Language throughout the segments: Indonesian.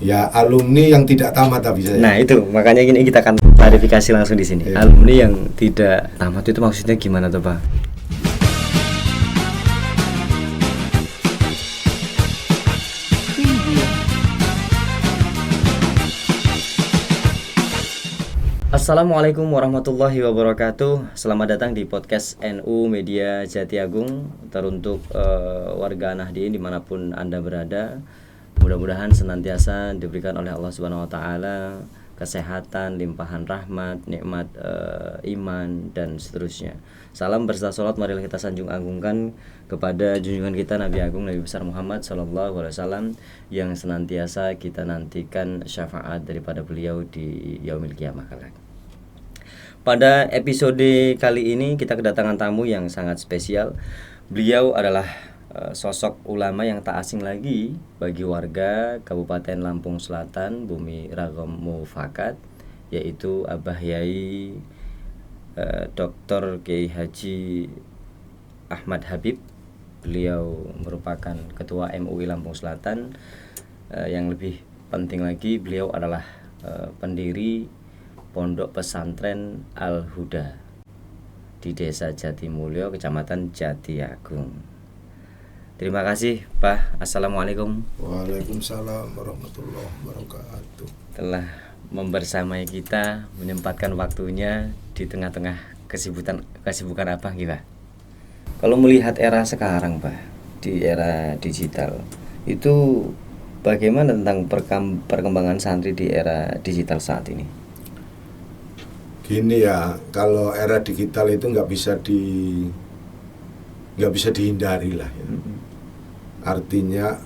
Ya alumni yang tidak tamat tapi saya. Nah itu makanya ini kita akan klarifikasi langsung di sini. Ya. Alumni yang tidak tamat itu maksudnya gimana tuh Pak? Assalamualaikum warahmatullahi wabarakatuh. Selamat datang di podcast NU Media Jati Agung. Teruntuk warga Nahdien dimanapun Anda berada, mudah-mudahan senantiasa diberikan oleh Allah Subhanahu Wa Taala kesehatan, limpahan rahmat, nikmat iman dan seterusnya. Salam berserta salat marilah kita sanjung agungkan kepada junjungan kita Nabi Agung Nabi besar Muhammad Sallallahu Alaihi Wasallam yang senantiasa kita nantikan syafaat daripada beliau di yaumil qiyamah kelak. Pada episode kali ini kita kedatangan tamu yang sangat spesial. Beliau adalah sosok ulama yang tak asing lagi bagi warga Kabupaten Lampung Selatan, Bumi Ragam Mufakat, yaitu Abah Yai Dr. Kiai Haji Ahmad Habib. Beliau merupakan Ketua MUI Lampung Selatan. Yang lebih penting lagi, beliau adalah pendiri Pondok Pesantren Al-Huda di Desa Jatimulyo, Kecamatan Jati Agung. Terima kasih Pak. Assalamualaikum. Waalaikumsalam warahmatullahi wabarakatuh. Telah membersamai kita, menyempatkan waktunya di tengah-tengah kesibukan apa kita. Kalau melihat era sekarang Pak, di era digital, itu bagaimana tentang perkembangan santri di era digital saat ini? Gini ya, kalau era digital itu nggak bisa dihindari lah ya. Artinya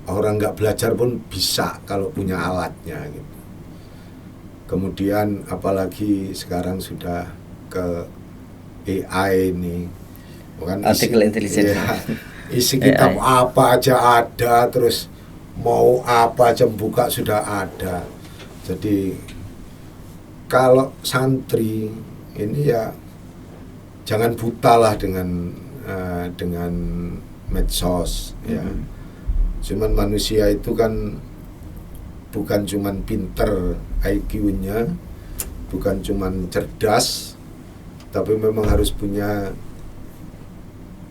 orang nggak belajar pun bisa kalau punya alatnya gitu. Kemudian apalagi sekarang sudah ke AI ini, bukan artificial intelligence. Ya, isi kitab AI. Apa aja ada, terus mau apa aja buka sudah ada. Jadi kalau santri ini ya jangan buta lah dengan medsos ya. Cuman manusia itu kan bukan cuman pinter IQ-nya, bukan cuman cerdas, tapi memang harus punya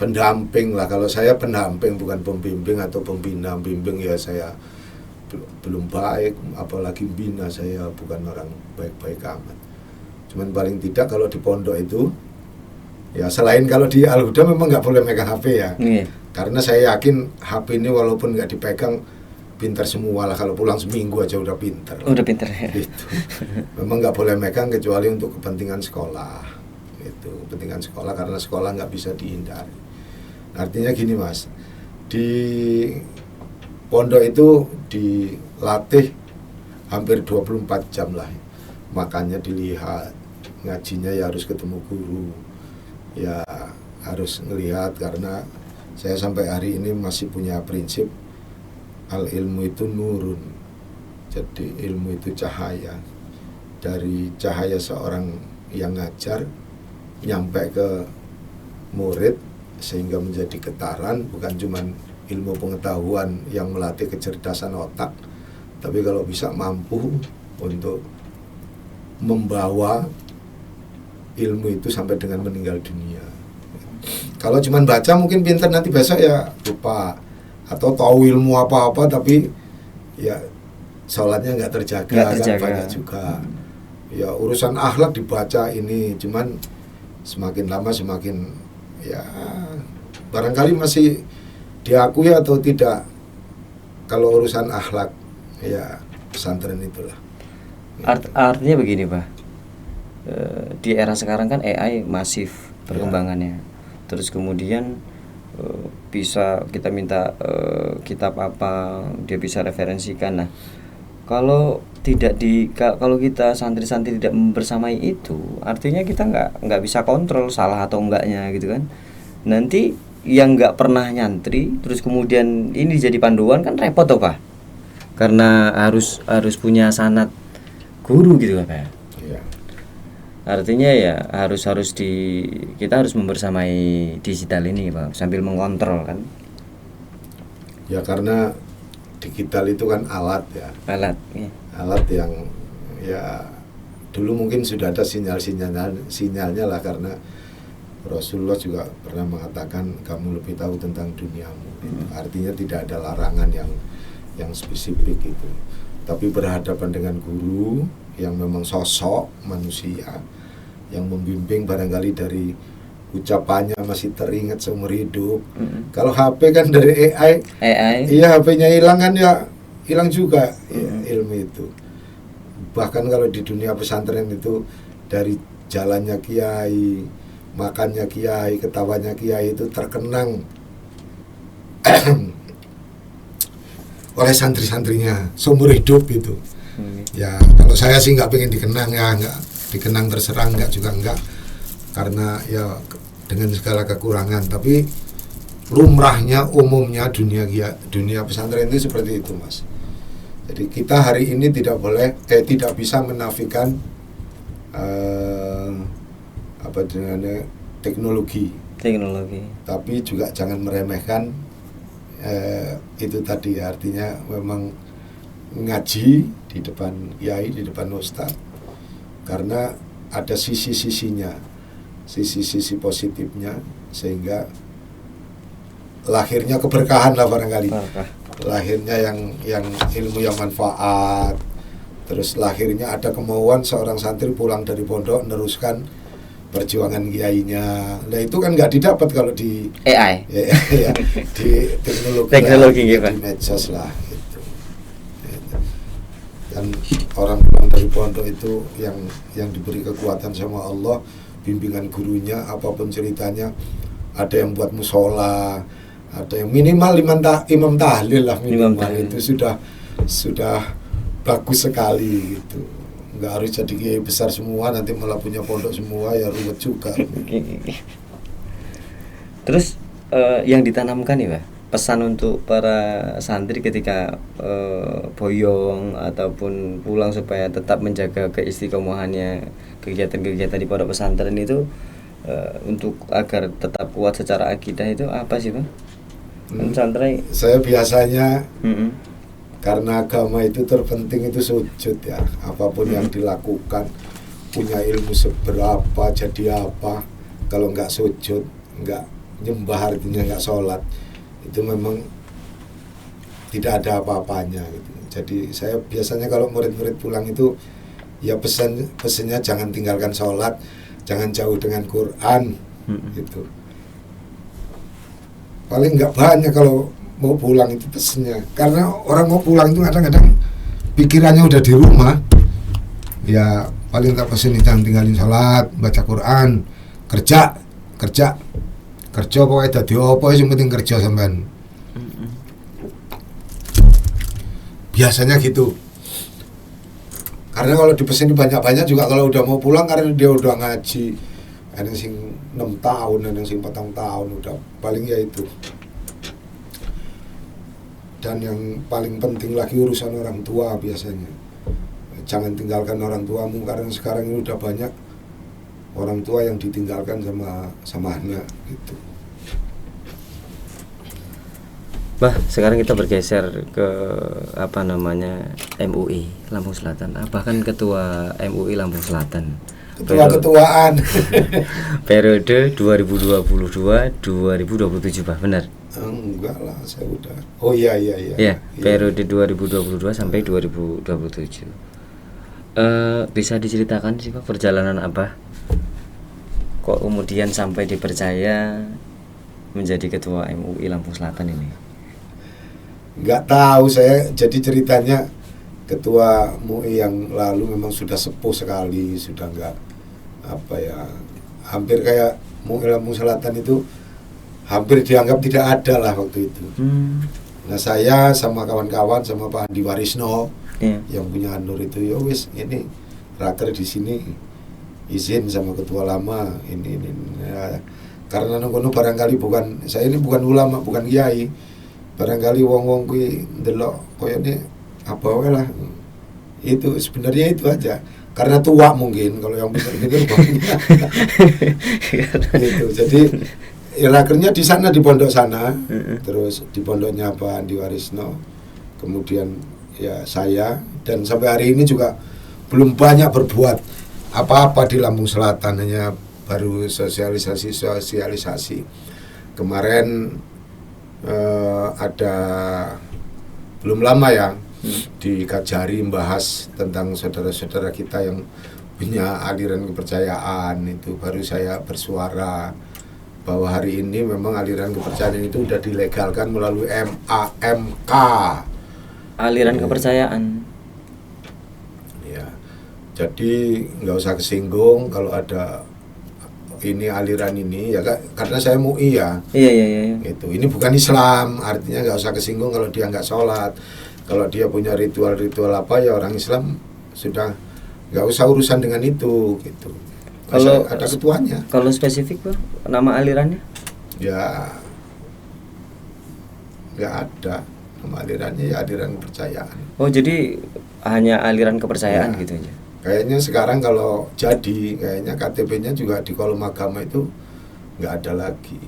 pendamping lah. Kalau saya pendamping bukan pembimbing atau pembina. Bimbing ya saya belum baik, apalagi bina, saya bukan orang baik-baik amat. Cuman paling tidak kalau di pondok itu ya, selain kalau di Al-Huda memang nggak boleh megang HP ya. Karena saya yakin HP ini walaupun nggak dipegang pintar semua lah. Kalau pulang seminggu aja udah pintar. Udah pintar ya. Gitu. Memang nggak boleh megang kecuali untuk kepentingan sekolah. Itu kepentingan sekolah, karena sekolah nggak bisa dihindari. Artinya gini Mas, di pondok itu dilatih hampir 24 jam lah. Makanya dilihat, ngajinya ya harus ketemu guru. Ya harus ngelihat, karena saya sampai hari ini masih punya prinsip al ilmu itu nurun. Jadi ilmu itu cahaya. Dari cahaya seorang yang ngajar nyampe ke murid sehingga menjadi getaran, bukan cuman ilmu pengetahuan yang melatih kecerdasan otak, tapi kalau bisa mampu untuk membawa ilmu itu sampai dengan meninggal dunia. Kalau cuma baca mungkin pintar, nanti besok ya lupa, atau tahu ilmu apa-apa tapi ya sholatnya nggak terjaga. Kan banyak juga. Ya urusan akhlak dibaca ini, cuman semakin lama semakin ya barangkali masih diakui atau tidak. Kalau urusan akhlak ya pesantren itulah. Artinya begini Pak, di era sekarang kan AI masif perkembangannya. Terus kemudian bisa kita minta kitab apa, dia bisa referensikan. Nah, kalau kita santri-santri tidak membersamai itu, artinya kita nggak bisa kontrol salah atau enggaknya gitu kan. Nanti yang nggak pernah nyantri terus kemudian ini jadi panduan kan repot toh Pak, karena harus punya sanad guru gitu Pak ya. Artinya ya kita harus membersamai digital ini Pak, sambil mengontrol kan. Ya karena digital itu kan alat ya. Alat. Ya. Alat yang ya dulu mungkin sudah ada sinyalnya lah, karena Rasulullah juga pernah mengatakan kamu lebih tahu tentang duniamu. Artinya tidak ada larangan yang spesifik itu. Tapi berhadapan dengan guru yang memang sosok manusia yang membimbing, barangkali dari ucapannya masih teringat seumur hidup. Kalau HP kan dari AI. Iya, HP-nya hilang kan ya hilang juga ya, ilmu itu. Bahkan kalau di dunia pesantren itu dari jalannya kiai, makannya kiai, ketawanya kiai itu terkenang oleh santri-santrinya seumur hidup itu. Ya kalau saya sih nggak pengen dikenang, ya nggak dikenang terserah, nggak juga nggak, karena ya dengan segala kekurangan. Tapi lumrahnya, umumnya dunia pesantren itu seperti itu, Mas. Jadi kita hari ini tidak bisa menafikan teknologi. Tapi juga jangan meremehkan itu tadi, artinya memang ngaji di depan kiai, di depan ustadz, karena ada sisi-sisinya, sisi-sisi positifnya, sehingga lahirnya keberkahan lah barangkali. Lahirnya yang ilmu yang manfaat, terus lahirnya ada kemauan seorang santri pulang dari pondok meneruskan perjuangan kiainya. Nah itu kan nggak didapat kalau di AI, ya, di teknologi lah, di medsos lah gitu. Dan orang pulang dari pondok itu yang diberi kekuatan sama Allah, bimbingan gurunya, apapun ceritanya, ada yang buat musola, ada yang minimal imam tahlil lah, minimal itu sudah bagus sekali gitu. Nggak harus jadi kiai besar semua, nanti malah punya pondok semua, ya ruwet juga. Terus yang ditanamkan ya Pak, pesan untuk para santri ketika boyong ataupun pulang supaya tetap menjaga keistiqomahannya kegiatan-kegiatan di pondok pesantren itu, untuk agar tetap kuat secara akidah, itu apa sih Pak? Santri saya biasanya karena agama itu terpenting itu sujud ya. Apapun yang dilakukan, punya ilmu seberapa, jadi apa, kalau nggak sujud, nggak nyembah, artinya nggak sholat, itu memang tidak ada apa-apanya gitu. Jadi saya biasanya kalau murid-murid pulang itu ya pesannya jangan tinggalkan sholat, jangan jauh dengan Quran gitu. Paling nggak banyak kalau mau pulang itu pesennya, karena orang mau pulang itu kadang-kadang pikirannya udah di rumah. Ya paling tak pesen jangan tinggalin sholat, baca Quran, kerja pokoknya dadi apa yang penting kerja sampean. Biasanya gitu. Karena kalau dipeseni banyak-banyak juga kalau udah mau pulang, karena dia udah ngaji, ada yang sing 6 tahun, ada yang sing 4 tahun, udah paling ya itu. Dan yang paling penting lagi urusan orang tua biasanya. Jangan tinggalkan orang tuamu, karena sekarang ini udah banyak orang tua yang ditinggalkan sama anak gitu. Bah, sekarang kita bergeser ke MUI Lampung Selatan. Bahkan ketua MUI Lampung Selatan. Ketuaan. Periode 2022-2027, Pak, benar? Enggak lah, saya udah. Oh iya. Ya, periode 2022 sampai 2027. Bisa diceritakan sih Pak, perjalanan Abah kok kemudian sampai dipercaya menjadi ketua MUI Lampung Selatan ini? Enggak tahu saya. Jadi ceritanya ketua MUI yang lalu memang sudah sepuh sekali, sudah enggak hampir kayak MUI Lampung Selatan itu hampir dianggap tidak ada lah waktu itu. Nah saya sama kawan-kawan, sama Pak Andi Warisno yang punya An-Nur itu, ya wis ini raker di sini, izin sama ketua lama ini. Ya, karena nunggu barangkali saya ini bukan ulama, bukan kiai, barangkali wong-wong kui delok koyone apa wae lah. Itu sebenarnya itu aja. Karena tua mungkin, kalau yang pikir-pikir banyak. Gitu. Jadi ya rakernya di sana, di pondok sana, terus di pondoknya Pak Andi Warisno. kemudian ya saya, dan sampai hari ini juga belum banyak berbuat apa-apa di Lampung Selatan, hanya baru sosialisasi. Kemarin ada belum lama ya di Kajari membahas tentang saudara-saudara kita yang punya aliran kepercayaan, itu baru saya bersuara bahwa hari ini memang aliran kepercayaan itu sudah dilegalkan melalui MAMK. Aliran kepercayaan. Ya, jadi nggak usah kesinggung kalau ada ini aliran ini ya, karena saya MUI ya. Iya. Itu ini bukan Islam, artinya nggak usah kesinggung kalau dia nggak sholat, kalau dia punya ritual-ritual apa ya orang Islam sudah nggak usah urusan dengan itu gitu. Kalau ada ketuanya. Kalau spesifik Pak, nama alirannya? Ya nggak ada nama alirannya, ya aliran kepercayaan. Oh jadi hanya aliran kepercayaan Ya, gitu aja. Kayaknya sekarang kalau jadi kayaknya KTP-nya juga di kolom agama itu nggak ada lagi.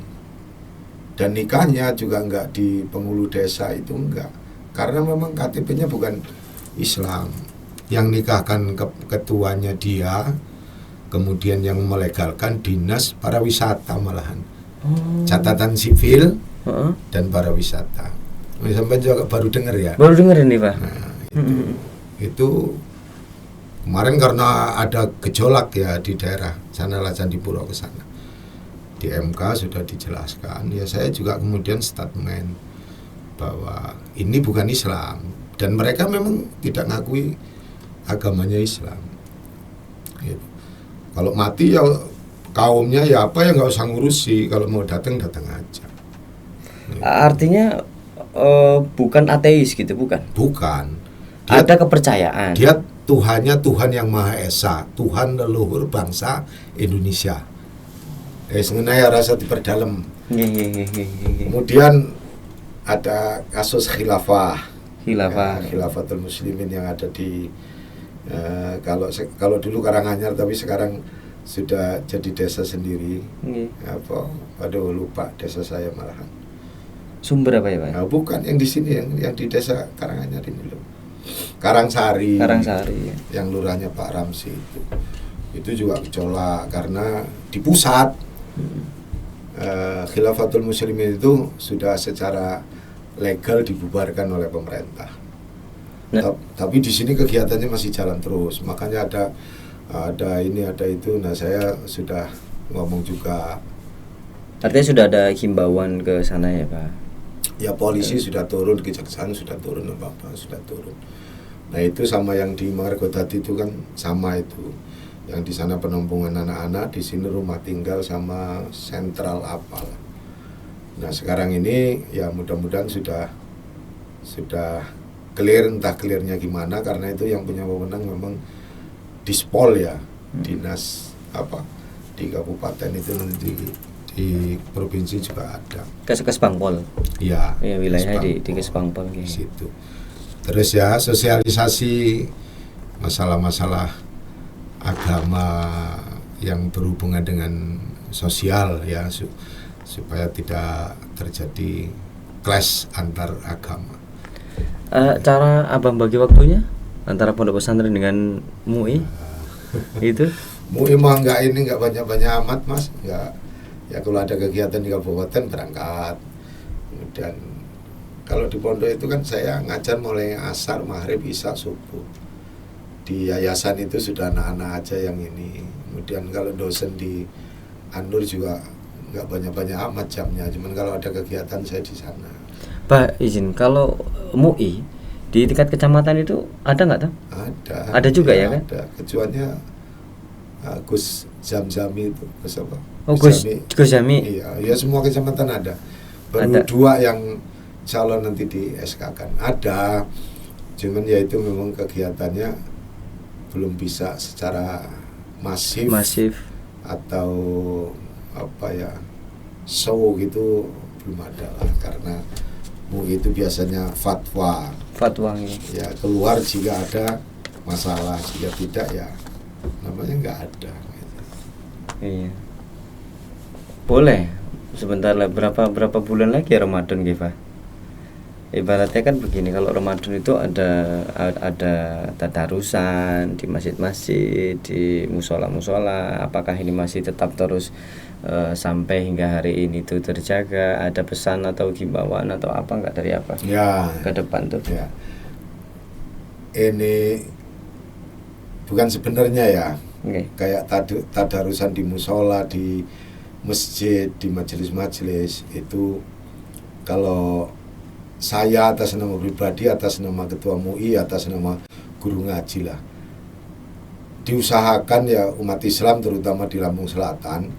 Dan nikahnya juga nggak di penghulu desa, itu enggak. Karena memang KTP-nya bukan Islam. Yang nikahkan ketuanya dia, kemudian yang melegalkan dinas pariwisata malahan. Catatan sipil dan pariwisata. Sampai juga baru dengar ya. Baru dengar ini Pak. Nah, itu kemarin karena ada gejolak ya di daerah sana lah, Candipuro ke sana. Di MK sudah dijelaskan, ya saya juga kemudian statement bahwa ini bukan Islam dan mereka memang tidak ngakui agamanya Islam. Gitu. Kalau mati ya kaumnya ya apa ya nggak usah ngurusi, kalau mau datang aja. Gitu. Artinya bukan ateis gitu, bukan? Bukan. Ada kepercayaan. Dia Tuhannya Tuhan yang Maha Esa, Tuhan leluhur bangsa Indonesia. Sebenarnya rasa diperdalam. Kemudian ada kasus khilafah. Khilafatul Muslimin yang ada di kalau dulu Karanganyar, tapi sekarang sudah jadi desa sendiri. Aduh lupa desa saya malahan. Sumber apa ya Pak? Nah, bukan yang di sini, yang di desa Karanganyar ini loh. Karangsari ya. Yang lurahnya Pak Ramsi itu juga gejolak karena di pusat Khilafatul Muslimin itu sudah secara legal dibubarkan oleh pemerintah. Tapi di sini kegiatannya masih jalan terus, makanya ada ini ada itu. Nah saya sudah ngomong juga. Artinya sudah ada himbauan ke sana ya Pak? Ya polisi sudah turun, kejaksaan sudah turun, apa-apa sudah turun. Nah itu sama yang di Margodati itu kan sama itu. Yang di sana penampungan anak-anak, di sini rumah tinggal sama sentral apal. Nah sekarang ini ya mudah-mudahan sudah clear, entah clearnya gimana, karena itu yang punya wewenang memang Dispol ya, dinas apa di kabupaten itu nanti di provinsi juga ada. Kespangpol. Iya. Ya wilayahnya di Kespangpol di situ. Terus ya sosialisasi masalah-masalah agama yang berhubungan dengan sosial ya, supaya tidak terjadi clash antar agama. Cara Abang bagi waktunya antara pondok pesantren dengan MUI itu? MUI mah nggak banyak-banyak amat Mas, nggak. Ya kalau ada kegiatan di kabupaten berangkat. Kemudian kalau di pondok itu kan saya ngajar mulai asar, maghrib, isya, subuh. Di yayasan itu sudah anak-anak aja yang ini. Kemudian kalau dosen di Anur juga nggak banyak-banyak amat jamnya. Cuman kalau ada kegiatan saya di sana. Pak izin, kalau MUI di tingkat kecamatan itu ada nggak tuh? Ada juga ya kan? Ada. Kecuanya Gus Zamzami itu, Gus apa? Gus Zami. Iya, semua kecamatan ada. Baru dua yang calon nanti di SK kan ada. Cuman ya itu memang kegiatannya belum bisa secara masif atau apa ya, show gitu belum ada lah, karena MUI itu biasanya fatwa ya, keluar jika ada masalah, jika tidak ya namanya nggak ada gitu. Iya, boleh sebentar lah, berapa bulan lagi ya Ramadan Pak? ibaratnya kan begini, kalau Ramadan itu ada tadarusan di masjid-masjid, di musola-musola. Apakah ini masih tetap terus sampai hingga hari ini tuh terjaga? Ada pesan atau himbauan atau apa enggak dari apa Ya, ke depan tuh? ya. Ini bukan sebenarnya ya, Oke. kayak tadarusan di musola, di masjid, di majelis-majelis itu, kalau saya atas nama pribadi, atas nama ketua MUI, atas nama guru ngaji lah, diusahakan ya umat Islam terutama di Lampung Selatan,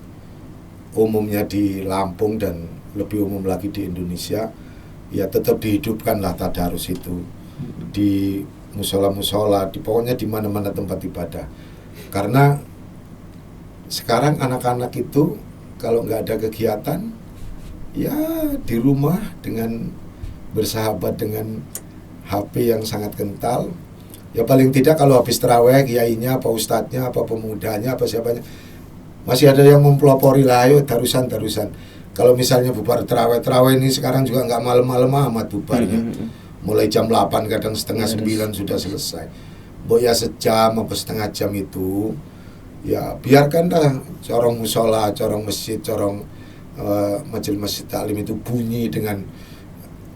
umumnya di Lampung dan lebih umum lagi di Indonesia, ya tetap dihidupkanlah tadarus itu di musola-musola, pokoknya di mana-mana tempat ibadah. Karena sekarang anak-anak itu kalau nggak ada kegiatan, ya di rumah dengan bersahabat dengan HP yang sangat kental. Ya paling tidak kalau habis taraweh, kiainya, apa ustadznya, apa pemudanya, apa siapanya, masih ada yang mempelopori lah, ayo darusan. Kalau misalnya bubar taraweh ini sekarang juga nggak malam-malam amat bubarnya. Mulai jam 8, kadang setengah 9 sudah selesai. Ya sejam apa setengah jam itu, ya biarkan dah corong musola, corong masjid, corong majelis masjid taklim itu bunyi dengan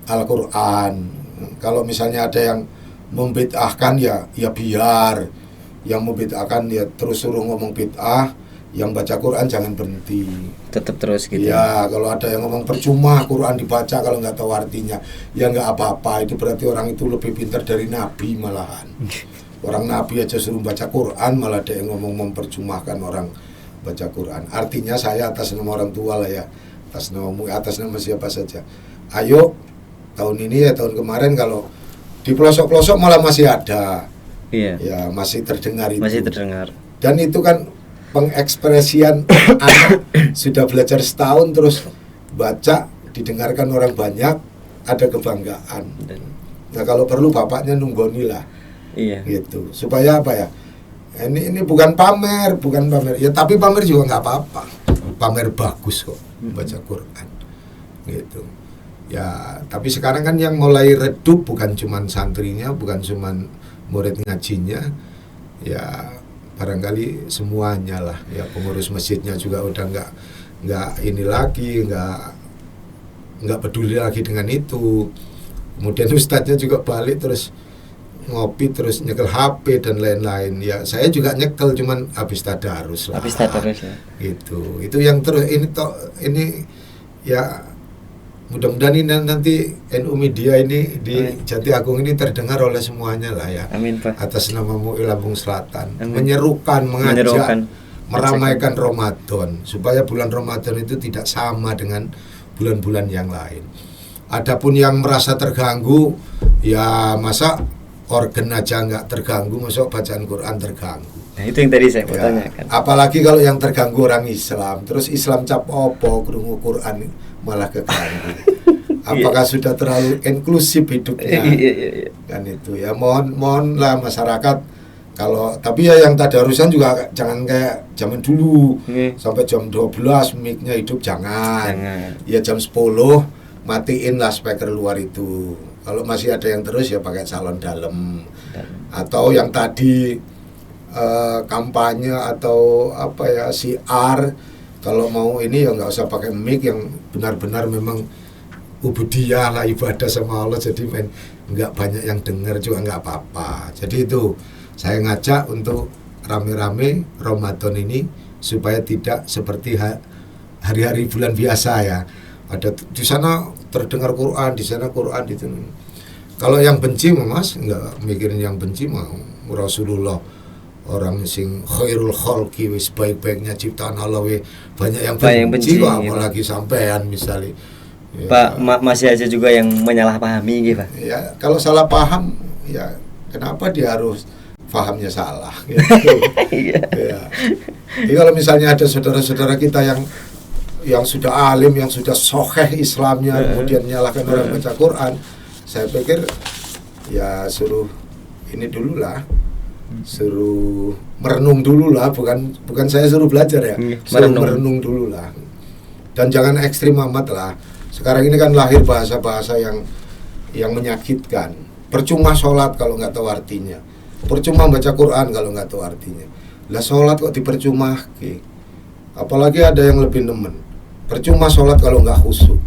Al-Quran. Kalau misalnya ada yang membid'ahkan ya biar. Yang membid'ahkan ya terus suruh ngomong bid'ah. Yang baca Quran jangan berhenti. Tetap terus gitu. Ya, kalau ada yang ngomong percuma Quran dibaca kalau nggak tahu artinya, ya nggak apa-apa. Itu berarti orang itu lebih pintar dari Nabi malahan. Orang Nabi aja suruh baca Quran, malah ada yang ngomong mempercumahkan orang baca Quran. Artinya saya atas nama orang tua lah ya, atas nama MUI, atas nama siapa saja. Ayo tahun ini ya tahun kemarin kalau di pelosok-pelosok malah masih ada. Iya. Ya masih terdengar itu. Masih terdengar. Dan itu kan pengekspresian anak sudah belajar setahun terus baca, didengarkan orang banyak, ada kebanggaan. Nah kalau perlu bapaknya nunggoni lah. Iya. Gitu. Supaya apa ya? Ini bukan pamer. Ya tapi pamer juga nggak apa-apa. Pamer bagus kok baca Quran. Gitu. Ya, tapi sekarang kan yang mulai redup bukan cuman santrinya, bukan cuman murid ngajinya, ya barangkali semuanya lah. Ya pengurus masjidnya juga udah nggak ini lagi, nggak peduli lagi dengan itu. Kemudian ustadznya juga balik terus ngopi, terus nyekel HP dan lain-lain. Ya saya juga nyekel, cuman habis tadarus lah. Habis tadarus ya. Gitu. Itu yang terus ini ya. Mudah-mudahan ini nanti NU Media ini di Jati Agung ini terdengar oleh semuanya lah ya. Amin Pak. Atas nama MUI Lampung Selatan. Amin. Menyerukan, mengajak, meramaikan Ajakan. Ramadan supaya bulan Ramadan itu tidak sama dengan bulan-bulan yang lain. Adapun yang merasa terganggu, ya masa organ aja nggak terganggu, masa bacaan Quran terganggu. Nah itu yang tadi saya mau Ya, tanyakan. apalagi kalau yang terganggu orang Islam, terus Islam cap opo krungu Quran malah keganggu. Apakah sudah terlalu inklusif hidupnya? Iya. Kan itu ya, mohon lah masyarakat. Kalau tapi ya yang tadarusan juga jangan kayak zaman dulu sampai jam 12 mic-nya hidup, jangan. Ya jam 10 matiin lah speaker luar itu. Kalau masih ada yang terus ya pakai salon dalam. Atau yang tadi kampanye atau apa ya, siar, kalau mau ini ya nggak usah pakai mic, yang benar-benar memang ubudiyah lah, ibadah sama Allah, jadi nggak banyak yang dengar juga nggak apa-apa. Jadi itu saya ngajak untuk rame-rame Ramadan ini supaya tidak seperti hari-hari bulan biasa ya. Ada di sana terdengar Quran, di sana Quran itu. Kalau yang benci Mas nggak mikirin yang benci, mau Rasulullah orang sing khairul khalqi, wis baik-baiknya ciptaan Allah, banyak yang benci kok, apalagi sampean misalnya. Ya, Pak, masih aja juga yang menyalahpahami gitu Pak. Ya, kalau salah paham ya kenapa dia harus pahamnya salah gitu. Iya. Ya. Jadi kalau misalnya ada saudara-saudara kita yang sudah alim, yang sudah soheh Islamnya, kemudian menyalahkan orang baca Quran, saya pikir ya suruh ini dulu lah, suruh merenung dulu lah, bukan saya suruh belajar ya, suruh merenung dulu lah, dan jangan ekstrim amat lah. Sekarang ini kan lahir bahasa-bahasa yang yang menyakitkan. Percuma sholat kalau nggak tahu artinya, percuma baca Quran kalau nggak tahu artinya. Lah sholat kok dipercumahke. Apalagi ada yang lebih nemen, percuma sholat kalau nggak khusyuk.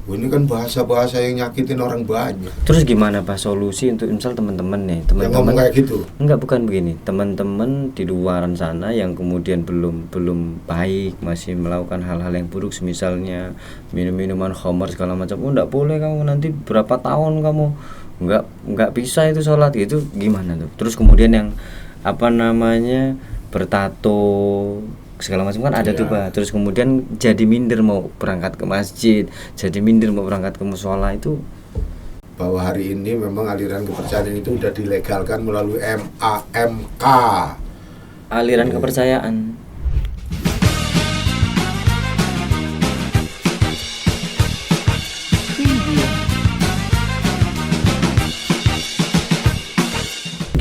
Wah, ini kan bahasa-bahasa yang nyakitin orang banyak. Terus gimana Pak solusi untuk misal teman-teman nih, Yang ngomong kayak gitu? Enggak, bukan begini. Teman-teman di luaran sana yang kemudian belum baik, masih melakukan hal-hal yang buruk, misalnya minum-minuman khamar segala macam. Oh, enggak boleh kamu, nanti berapa tahun kamu enggak bisa itu sholat gitu. Gimana tuh? Terus kemudian yang bertato segala macam kan ada tuh Pak. Terus kemudian jadi minder mau berangkat ke masjid, jadi minder mau berangkat ke mushola itu. Bahwa hari ini memang aliran kepercayaan itu udah dilegalkan melalui MAMK. Aliran kepercayaan.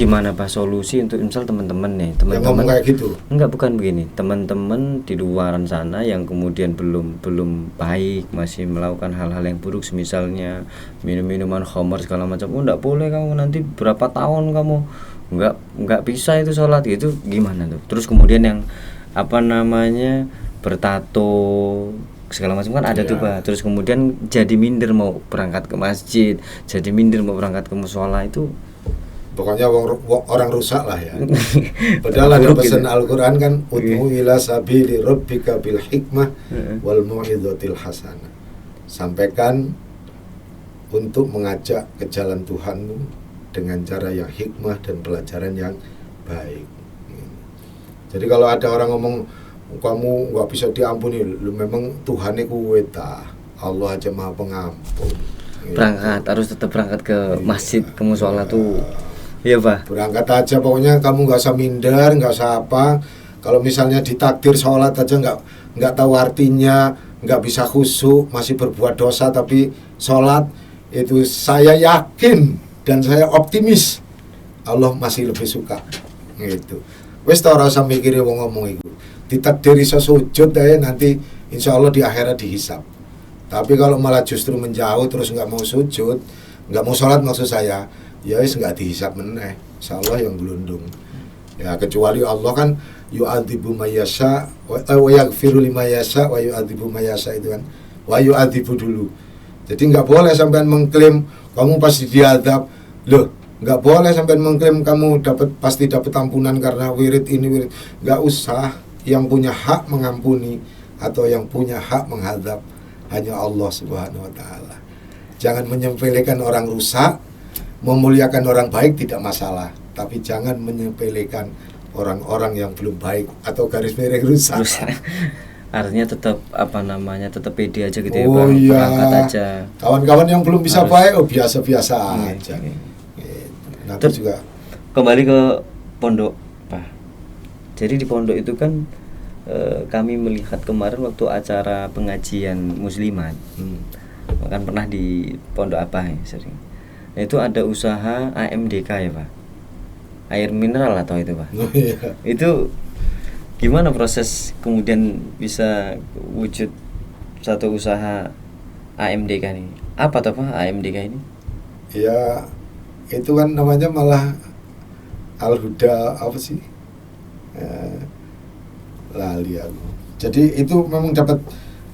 Gimana Pak solusi untuk misal teman-teman nih, Yang ngomong kayak gitu? Enggak, bukan begini. Teman-teman di luaran sana yang kemudian belum baik, masih melakukan hal-hal yang buruk, misalnya minum-minuman khamar segala macam. Oh, enggak boleh kamu, nanti berapa tahun kamu enggak bisa itu sholat gitu. Gimana tuh? Terus kemudian yang bertato segala macam kan ada tuh Pak. Terus kemudian jadi minder mau berangkat ke masjid, jadi minder mau berangkat ke mushola itu. Pokoknya orang rusak lah ya. Padahal ada pesan Al-Quran kan, ud'u ila sabili rabbika bil hikmah wal mau'izatil hasanah. Sampaikan untuk mengajak ke jalan Tuhanmu dengan cara yang hikmah dan pelajaran yang baik. Jadi kalau ada orang ngomong kamu nggak bisa diampuni, lu memang Tuhannya kuwe ta. Allah aja Maha Pengampun. Berangkat harus tetap berangkat ke masjid, ke mushola tuh. Iya Pak. Berangkat aja, pokoknya kamu nggak usah minder, nggak usah apa. Kalau misalnya ditakdir sholat aja nggak tahu artinya, nggak bisa khusyuk, masih berbuat dosa tapi sholat itu saya yakin dan saya optimis Allah masih lebih suka. Gitu. Wes tau rasa mikir wong ngomong itu. Ditakdiri sujud aja nanti insya Allah di akhirat dihisab. Tapi kalau malah justru menjauh terus nggak mau sujud, nggak mau sholat maksud saya. Ya wis nggak dihisab meneh, insyaallah yang gelundung. Ya kecuali Allah kan yu'adzibu mayyasha wa yaghfiru limayasha wa yu'adzibu mayyasha itu kan. Wa yu'adzibu dulu. Jadi nggak boleh sampean mengklaim kamu pasti diadab. Loh, nggak boleh sampean mengklaim kamu pasti dapat ampunan karena wirid ini wirid. Nggak usah. Yang punya hak mengampuni atau yang punya hak menghadap hanya Allah Subhanahu wa taala. Jangan menyepelekan orang rusak. Memuliakan orang baik tidak masalah, tapi jangan menyepelekan orang-orang yang belum baik atau garis miring rusak. Artinya tetap tetap pede aja gitu ya Pak. Berangkat aja. Kawan-kawan yang belum bisa baik, biasa-biasa aja. Nanti juga kembali ke pondok Pak. Jadi di pondok itu kan kami melihat kemarin waktu acara pengajian muslimat, kan pernah di pondok apa ya sering. Itu ada usaha AMDK ya Pak, air mineral atau itu Pak. Itu gimana proses kemudian bisa wujud satu usaha AMDK ini? Apa tuh Pak AMDK ini? Ya itu kan namanya malah Al-Huda apa sih? Lali aku. Jadi itu memang dapat,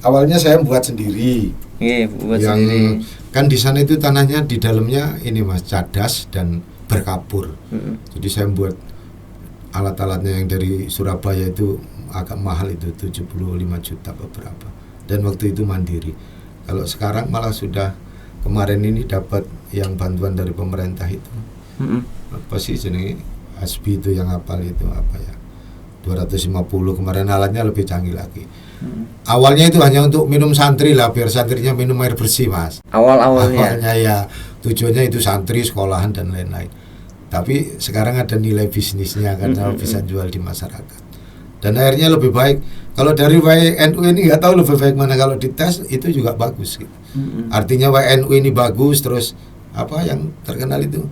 awalnya saya buat sendiri. Iya, buat sendiri. Kan di sana itu tanahnya di dalamnya ini Mas, cadas dan berkapur. Jadi saya buat alat-alatnya yang dari Surabaya itu agak mahal, itu 75 juta beberapa. Dan waktu itu mandiri. Kalau sekarang malah sudah kemarin ini dapat yang bantuan dari pemerintah itu. Apa sih jenenge? Asbi itu yang hafal itu apa ya? 250, kemarin alatnya lebih canggih lagi. Awalnya itu hanya untuk minum santri lah, biar santrinya minum air bersih Mas. Awalnya ya tujuannya itu santri, sekolahan dan lain-lain. Tapi sekarang ada nilai bisnisnya karena bisa jual di masyarakat. Dan airnya lebih baik. Kalau dari WNU ini nggak tahu lebih baik mana, kalau dites itu juga bagus gitu. Artinya WNU ini bagus, terus apa yang terkenal itu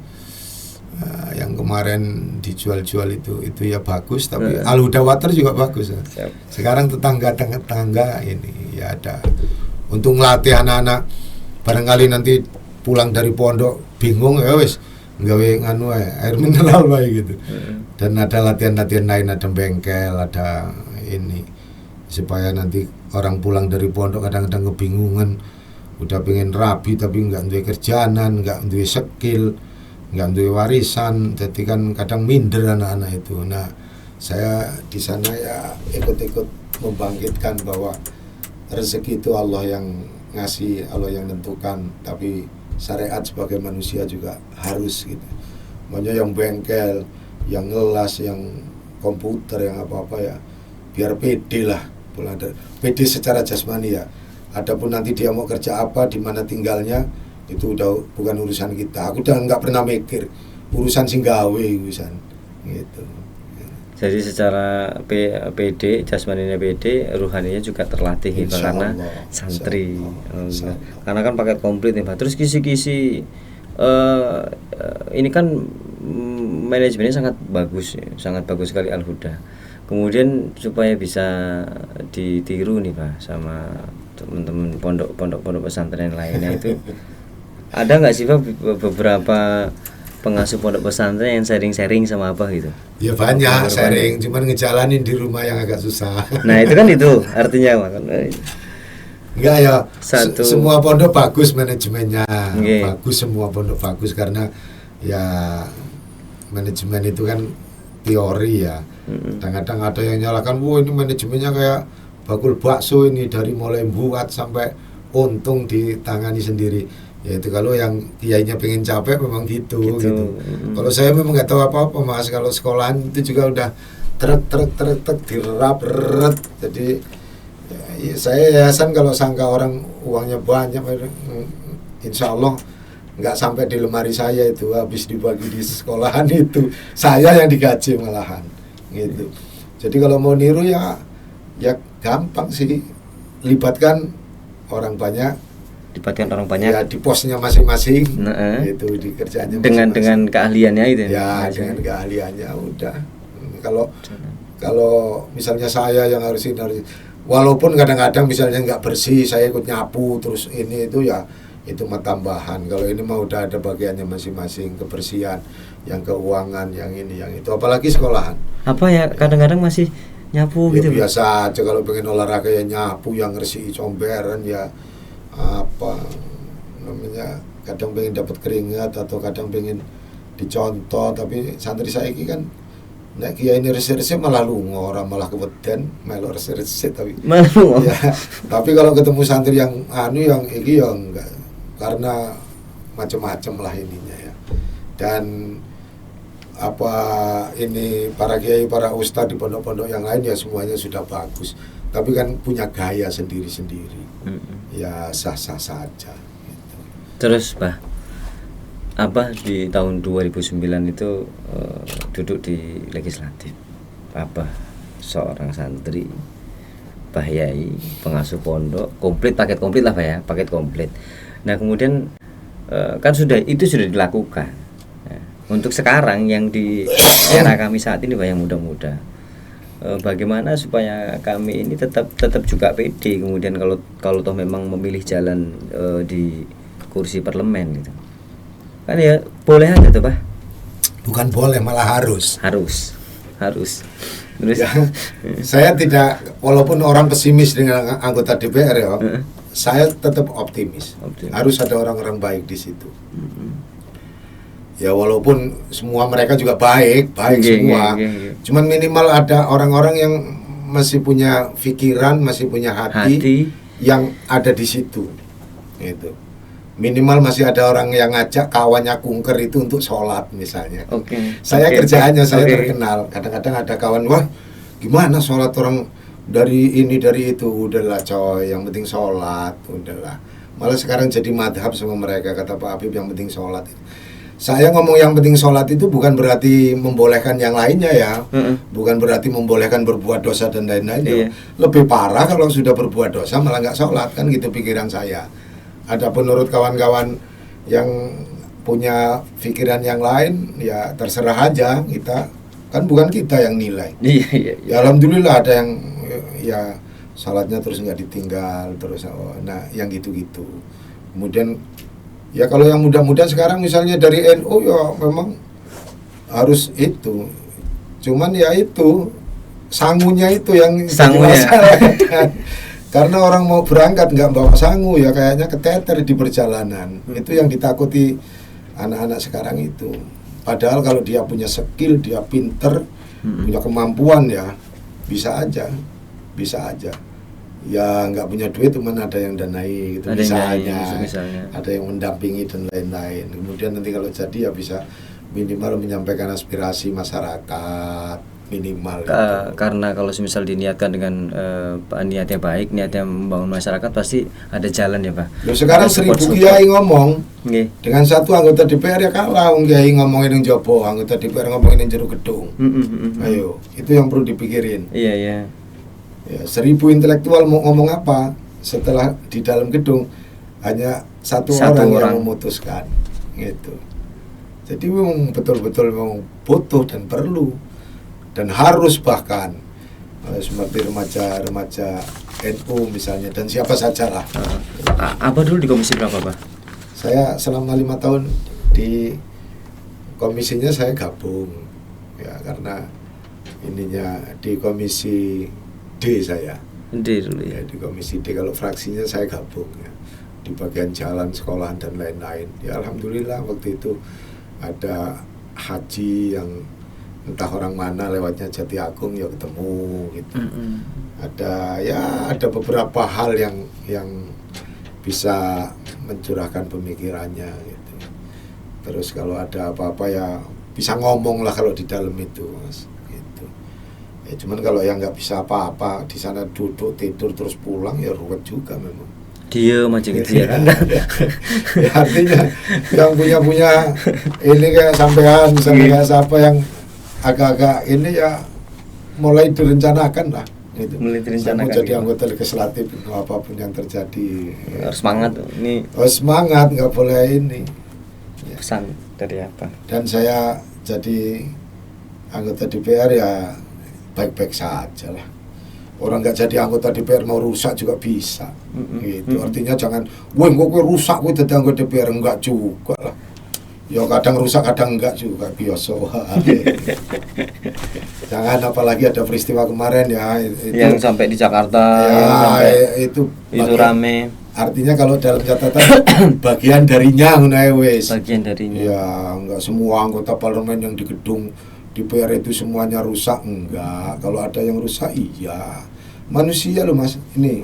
yang kemarin dijual-jual itu ya bagus, tapi Al-Huda Water juga bagus ya. Sekarang tetangga ini ya ada untuk melatih anak-anak, barangkali nanti pulang dari pondok bingung ya wis nggawe nganu air mineral wae gitu. Dan ada latihan-latihan lain, ada bengkel, ada ini supaya nanti orang pulang dari pondok kadang-kadang kebingungan, udah pengen rabi tapi nggak duwe kerjaanan, nggak duwe skill, nggak duwe warisan, jadi kan kadang minder anak-anak itu. Nah, saya di sana ya ikut-ikut membangkitkan bahwa rezeki itu Allah yang ngasih, Allah yang nentukan, tapi syariat sebagai manusia juga harus gitu. Makanya yang bengkel, yang ngelas, yang komputer, yang apa-apa ya biar pede lah, pede secara jasmani ya. Adapun nanti dia mau kerja apa, di mana tinggalnya, itu udah bukan urusan kita. Aku udah nggak pernah mikir urusan sing gawe urusan gitu. Jadi secara PD, jasmaninya PD, ruhaninya juga terlatih gitu, karena santri. Insya Allah. Karena kan paket komplit nih Pak. Terus kisi-kisi ini kan manajemennya sangat bagus sekali Al-Huda. Kemudian supaya bisa ditiru nih Pak sama teman-teman pondok pesantren lainnya itu ada nggak sih Pak beberapa pengasuh pondok pesantren yang sharing sama apa gitu? Ya banyak sharing, cuman ngejalanin di rumah yang agak susah. Nah itu kan itu artinya Pak. Enggak ya, semua pondok bagus manajemennya, bagus, semua pondok bagus karena ya manajemen itu kan teori ya. Kadang-kadang ada yang nyalakan, wah ini manajemennya kayak bakul bakso ini, dari mulai buat sampai untung ditangani sendiri. Ya itu kalau yang kiainya pengen capek memang gitu. Kalau saya memang nggak tahu apa-apa Mas. Kalau sekolahan itu juga udah trek dirap. Jadi ya, saya yayasan kalau sangka orang uangnya banyak, insya Allah nggak sampai di lemari saya itu, habis dibagi di sekolahan itu saya yang digaji malahan gitu. Jadi kalau mau niru ya gampang sih, libatkan orang banyak ya di posnya masing-masing, itu di kerjaannya dengan keahliannya itu ya dengan keahliannya udah. Kalau misalnya saya yang harus walaupun kadang-kadang misalnya nggak bersih, saya ikut nyapu terus ini itu ya itu mah tambahan. Kalau ini mah udah ada bagiannya masing-masing, kebersihan, yang keuangan, yang ini, yang itu. Apalagi sekolahan. Apa ya kadang-kadang masih nyapu ya, gitu. Biasa aja kalau pengen olahraga ya nyapu, yang ngersih comberan ya apa namanya, kadang pengen dapat keringat atau kadang pengen dicontoh. Tapi santri saiki kan nek kiai ini resik-resik malah lunga, orang malah keweden melok resik-resik tapi ya, tapi kalau ketemu santri yang yang iki ya enggak, karena macam-macam lah ininya ya. Dan apa ini para kiai, para ustadz di pondok-pondok yang lain ya semuanya sudah bagus, tapi kan punya gaya sendiri-sendiri. Ya sah-sah saja gitu. Terus Pak, apa di tahun 2009 itu duduk di legislatif, apa seorang santri, Pak Yai, pengasuh pondok, paket komplit lah Pak ya, paket komplit. Nah kemudian kan sudah dilakukan. Nah, untuk sekarang yang di era kami saat ini Pak, yang muda-muda, bagaimana supaya kami ini tetap juga pede kemudian kalau toh memang memilih jalan di kursi parlemen gitu. Kan ya boleh aja tuh Pak. Bukan boleh, malah harus. Terus ya, saya tidak, walaupun orang pesimis dengan anggota DPR ya, saya tetap optimis. Harus ada orang-orang baik di situ. Ya walaupun semua mereka juga baik semua. Cuman minimal ada orang-orang yang masih punya pikiran, masih punya hati yang ada di situ. Itu. Minimal masih ada orang yang ngajak kawannya kunker itu untuk sholat misalnya. Saya kerjaannya saya terkenal. Kadang-kadang ada kawan, wah gimana sholat orang dari ini dari itu, udahlah coy, yang penting sholat, udahlah. Malah sekarang jadi madhab sama mereka, kata Pak Habib, yang penting sholat. Saya ngomong yang penting sholat itu bukan berarti membolehkan yang lainnya ya, bukan berarti membolehkan berbuat dosa dan lain-lain. Lebih parah kalau sudah berbuat dosa malah nggak sholat, kan gitu pikiran saya. Ada menurut kawan-kawan yang punya pikiran yang lain, ya terserah aja, kita kan bukan kita yang nilai. Ya alhamdulillah ada yang ya salatnya terus nggak ditinggal terus, nah yang gitu-gitu. Kemudian Ya kalau yang muda-muda sekarang misalnya dari NU ya memang harus itu. Cuman ya itu sangunya itu yang jadi Sangunya. masalah. Karena orang mau berangkat nggak bawa sangu ya kayaknya keteter di perjalanan. Itu yang ditakuti anak-anak sekarang itu. Padahal kalau dia punya skill, dia pinter, punya kemampuan ya bisa aja. Ya nggak punya duit cuman ada yang danai gitu Ada yang misalnya, danai, misalnya. ada yang mendampingi dan lain-lain. Kemudian nanti kalau jadi ya bisa minimal menyampaikan aspirasi masyarakat minimal. Karena kalau misal diniatkan dengan niatnya baik, niatnya membangun masyarakat, pasti ada jalan ya Pak. Loh, sekarang 1000 kiai ngomong dengan satu anggota DPR ya kalah. Kiai ngomongin yang jopo, anggota DPR ngomongin yang jero gedung. Ayo, itu yang perlu dipikirin. Iya. Ya, 1000 intelektual mau ngomong apa setelah di dalam gedung hanya satu orang yang memutuskan gitu. Jadi memang betul-betul memang butuh dan perlu dan harus bahkan seperti remaja NU misalnya dan siapa saja lah. Apa dulu di komisi berapa Pak? Saya selama 5 tahun di komisinya saya gabung ya karena ininya di komisi D saya. D dulu ya. Di komisi D, kalau fraksinya saya gabung ya, di bagian jalan, sekolahan dan lain-lain. Ya alhamdulillah waktu itu ada haji yang entah orang mana lewatnya Jati Agung ya ketemu gitu. Ada beberapa hal yang bisa mencurahkan pemikirannya gitu. Terus kalau ada apa-apa ya bisa ngomong lah kalau di dalam itu, Mas. Ya, cuman kalau yang nggak bisa apa-apa di sana duduk tidur terus pulang ya ruwet juga memang. Diem aja gitu ya kan. Ya, artinya yang punya ini kayak sampean misalnya siapa yang agak-agak ini ya mulai direncanakan lah gitu. Mulai direncanakan. Mau jadi anggota legislatif apapun yang terjadi. Harus semangat ini. Harus semangat, nggak boleh ini. Pesan dari apa? Dan saya jadi anggota DPR ya baik-baik saja lah. Orang nggak jadi anggota DPR mau rusak juga bisa. Gitu. Artinya jangan, wah kok rusak gue jadi anggota DPR, enggak juga lah. Ya kadang rusak kadang enggak juga biasa. Jangan, apalagi ada peristiwa kemarin ya itu, yang sampai di Jakarta ya, sampai itu rame. Artinya kalau dalam catatan bagian darinya wes. Bagian darinya. Ya enggak semua anggota parlemen yang di gedung DPR itu semuanya rusak, enggak. Kalau ada yang rusak, iya. Manusia loh Mas, ini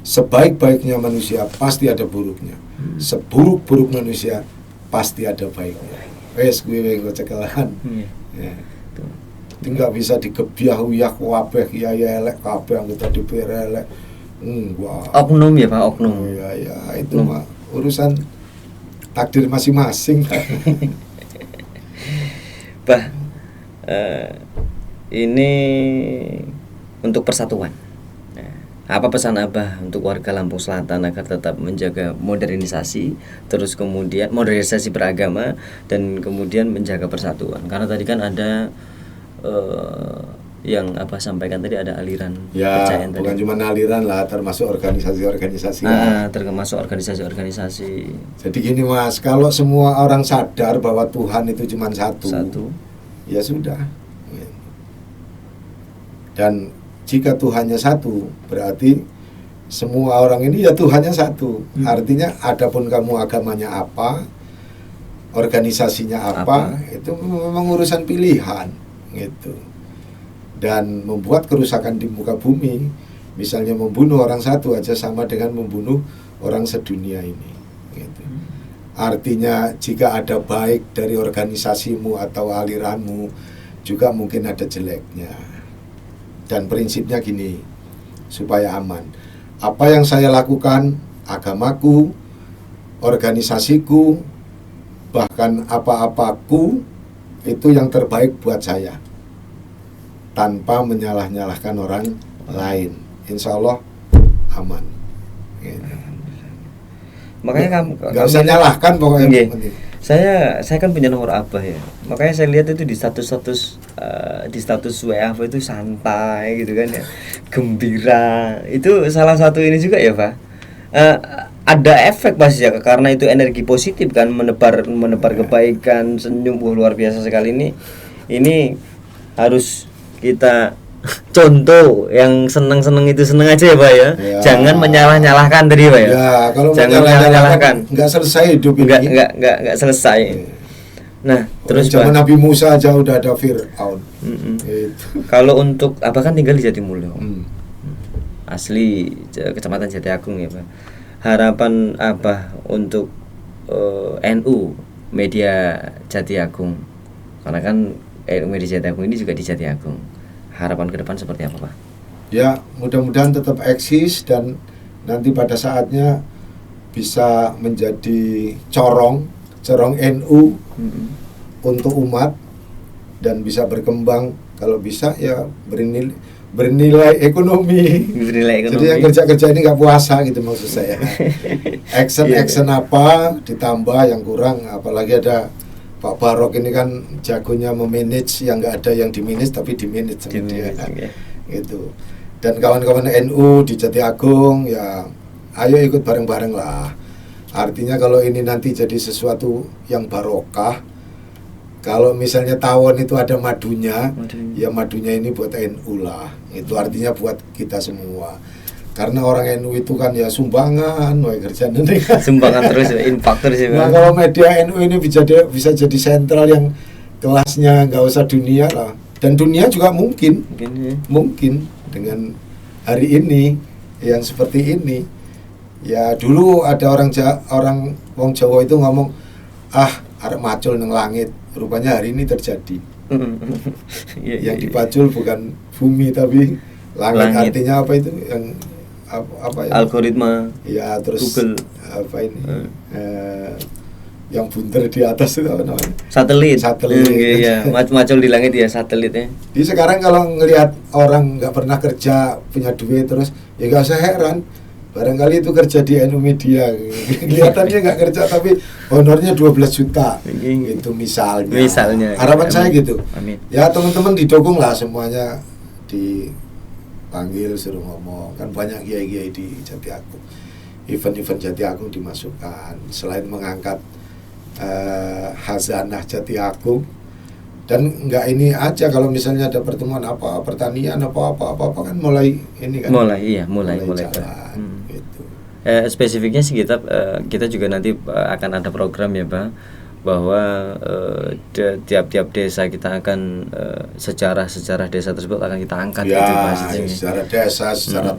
sebaik-baiknya manusia pasti ada buruknya. Seburuk-buruk manusia pasti ada baiknya. Wes gue cekalahan. Ya. Tinggal bisa digebyah-uyah kabeh kiai elek, kabeh anggota DPR elek. Enggak. Oknum ya Pak, oknum. Ya itu mah urusan takdir masing-masing. Bah, ini untuk persatuan. Apa pesan Abah untuk warga Lampung Selatan agar tetap menjaga modernisasi, terus kemudian modernisasi beragama dan kemudian menjaga persatuan? Karena tadi kan ada yang Abah sampaikan tadi ada aliran kepercayaan bukan tadi. Cuma aliran lah, termasuk organisasi-organisasi. Termasuk organisasi-organisasi. Jadi gini Mas, kalau semua orang sadar bahwa Tuhan itu cuma satu. Ya sudah. Dan jika Tuhannya satu, berarti semua orang ini ya Tuhannya satu. Artinya adapun kamu agamanya apa, organisasinya apa, itu memang urusan pilihan gitu. Dan membuat kerusakan di muka bumi, misalnya membunuh orang satu aja sama dengan membunuh orang sedunia ini gitu. Artinya jika ada baik dari organisasimu atau aliranmu, juga mungkin ada jeleknya. Dan prinsipnya gini, supaya aman. Apa yang saya lakukan, agamaku, organisasiku, bahkan apa-apaku, itu yang terbaik buat saya. Tanpa menyalah-nyalahkan orang lain. Insya Allah aman. Gitu. Makanya kamu nggak usah nyalahkan pokoknya. Saya kan punya nomor Abah ya. Makanya saya lihat itu di status WA Abah itu santai gitu kan ya, gembira. Itu salah satu ini juga ya Pak. ada efek pasti ya, karena itu energi positif kan, menebar kebaikan, senyum. Luar biasa sekali ini harus kita contoh. Yang seneng itu seneng aja ya Pak ya, jangan menyalah-nyalahkan tadi Pak ya, kalau jangan menyalah-nyalahkan, nggak selesai hidup ini, nggak selesai. Nah terus zaman Pak, Nabi Musa aja udah ada Fir'aun. Gitu. Kalau untuk Abah kan tinggal di Jatimulyo, asli Kecamatan Jati Agung ya Pak. Harapan Abah untuk NU Media Jati Agung, karena kan NU Media Jati Agung ini juga di Jati Agung. Harapan ke depan seperti apa Pak? Ya mudah-mudahan tetap eksis dan nanti pada saatnya bisa menjadi corong NU untuk umat dan bisa berkembang. Kalau bisa ya bernilai ekonomi. Jadi yang kerja ini nggak puasa gitu maksud saya. Action apa ditambah yang kurang, apalagi ada Pak Barok ini kan jagonya memanage yang nggak ada yang dimanage tapi dimanage sama dia gitu. Dan kawan-kawan NU di Jati Agung ya ayo ikut bareng-bareng lah. Artinya kalau ini nanti jadi sesuatu yang barokah, kalau misalnya tawon itu ada madunya, ya madunya ini buat NU lah. Itu artinya buat kita semua. Karena orang NU itu kan ya sumbangan, kerjaan ini. Sumbangan terus, infak terus. Nah kalau media NU ini bisa jadi sentral yang kelasnya nggak usah dunia lah. Dan dunia juga mungkin dengan hari ini yang seperti ini. Ya dulu ada orang wong Jawa itu ngomong arep macul nang langit. Rupanya hari ini terjadi. Yang dipacul bukan bumi tapi langit. Artinya apa itu yang apa ya? Algoritma. Ya terus Google. Apa ini? Yang bunter di atas itu apa namanya? Satelit. Iya, macul di langit ya satelitnya. Jadi sekarang kalau ngelihat orang nggak pernah kerja punya duit terus ya nggak usah heran. Barangkali itu kerja di NU Media. Kelihatannya nggak kerja tapi honornya 12 juta. Itu misalnya. Harapan saya gitu. Amin. Ya teman-teman didukung lah semuanya, dipanggil suruh ngomong. Kan banyak kiai-kiai di Jati Agung. Event-event Jati Agung dimasukkan. Selain mengangkat hazanah Jati Agung, dan nggak ini aja, kalau misalnya ada pertemuan apa pertanian apa kan mulai ini kan mulai jalan, gitu. Spesifiknya sih kita juga nanti akan ada program ya Pak, bahwa tiap-tiap desa kita akan sejarah desa tersebut akan kita angkat ya, gitu Pak. Sejarah desa, sejarah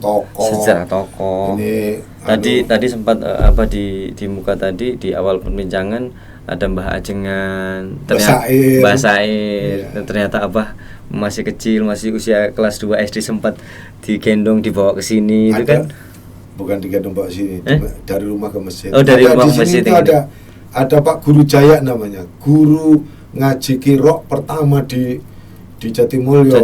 tokoh. Ini tadi sempat di muka tadi di awal perbincangan ada Mbah Ajengan, Mbah Sair. Ya. Ternyata Abah masih kecil, masih usia kelas 2 SD sempat digendong dibawa ke sini. Itu kan bukan digendong bawa sini, dari rumah ke masjid. Oh, dari rumah ke masjid. Itu ada Pak Guru Jaya namanya, guru ngaji kirok pertama di Jatimulyo.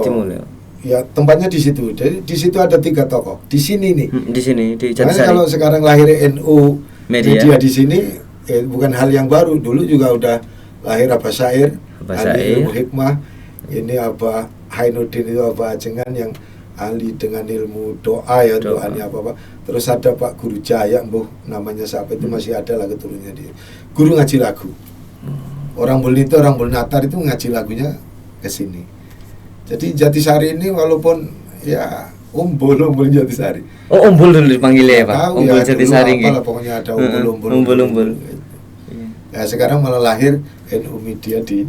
Ya tempatnya di situ. Jadi di situ ada 3 tokoh. Di sini nih. Di sini di Jatisari. Kalau sekarang lahir NU Media di sini bukan hal yang baru. Dulu juga udah lahir Abah Sair, ahli ilmu hikmah. Ini Abah Hainuddin itu Abah Ajengan yang ahli dengan ilmu doa ya, doanya apa. Terus ada Pak Guru Jaya, namanya siapa itu masih ada lah keturunannya dia. Guru ngaji lagu. Orang Bulnito, orang Bulnatar itu ngaji lagunya ke sini. Jadi Jatisari ini walaupun ya umbul Jatisari. Oh, umbul dulu dipanggilnya ya Pak. Umbul ya, Jatisari gitu. Pokoknya ada umbul. Ya sekarang malah lahir NU Media di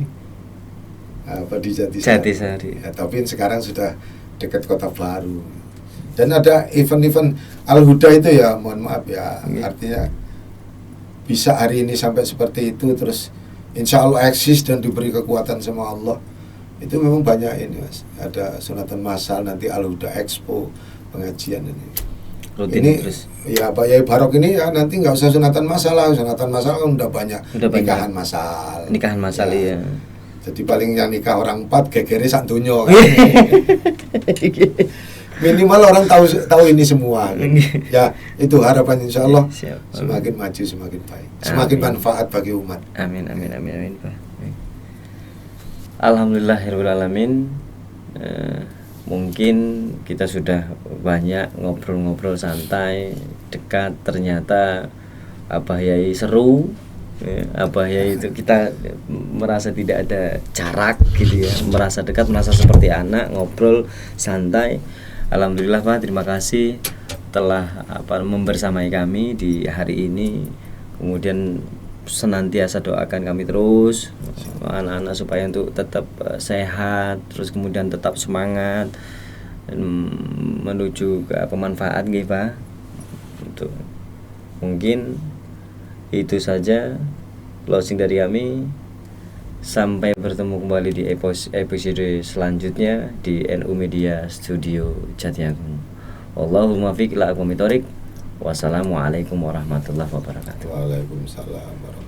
Jatisari. Ya, tapi sekarang sudah dekat Kota Baru. Dan ada event-event Al-Huda itu ya, mohon maaf ya. Artinya bisa hari ini sampai seperti itu, terus insya Allah eksis dan diberi kekuatan sama Allah. Itu memang banyak ini Mas. Ada sunatan massal, nanti Al-Huda Expo, pengajian ini. Rutin ini terus. Ya Pak Yai Barok ini ya nanti nggak usah sunatan massal lah. Sunatan massal kan udah banyak. Nikahan massal. Nikahan massal ya. Jadi paling yang nikah orang 4 gegere sak dunyo kan. Minimal orang tahu ini semua. Ya, itu harapan insya Allah. Semakin maju semakin baik. Semakin manfaat bagi umat. Amin Pak. Alhamdulillahirabbil alamin. Mungkin kita sudah banyak ngobrol-ngobrol santai, dekat, ternyata Abah Yai seru, ya, Abah Yai itu kita merasa tidak ada jarak gitu ya, merasa dekat, merasa seperti anak, ngobrol santai. Alhamdulillah Pak, terima kasih telah membersamai kami di hari ini. Kemudian senantiasa doakan kami terus anak-anak supaya untuk tetap sehat, terus kemudian tetap semangat dan menuju ke pemanfaat gitu Pak. Untuk mungkin itu saja closing dari kami. Sampai bertemu kembali di episode selanjutnya di NU Media Studio Jatiagung. Allahumma fiq ila aqwamit thoriq. Wassalamualaikum warahmatullahi wabarakatuh. Waalaikumsalam warahmatullahi wabarakatuh.